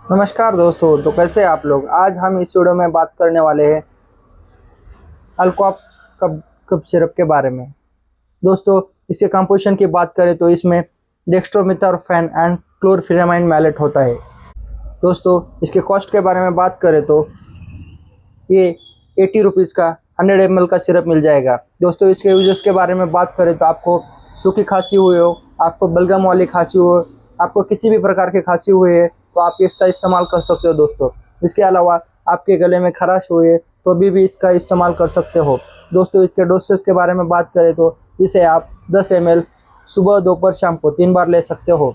नमस्कार दोस्तों। तो कैसे हैं आप लोग। आज हम इस वीडियो में बात करने वाले हैं अल्कोहल कप कप सिरप के बारे में। दोस्तों, इसके कंपोजिशन की बात करें तो इसमें डेक्स्ट्रोमेथोर्फेन एंड क्लोरफेनामाइन मैलेट होता है। दोस्तों, इसके कॉस्ट के बारे में बात करें तो ये 80 रुपीज़ का 100 ml का सिरप मिल जाएगा। दोस्तों, इसके यूजेस के बारे में बात करें तो आपको सूखी खांसी हुई हो, आपको बलगम वाली खांसी हो, आपको किसी भी प्रकार की खांसी हुई है तो आप इसका इस्तेमाल कर सकते हो। दोस्तों, इसके अलावा आपके गले में खराश हुई है तो भी इसका इस्तेमाल कर सकते हो। दोस्तों, इसके डोसेस के बारे में बात करें तो इसे आप 10 ml सुबह दोपहर शाम को 3 बार ले सकते हो।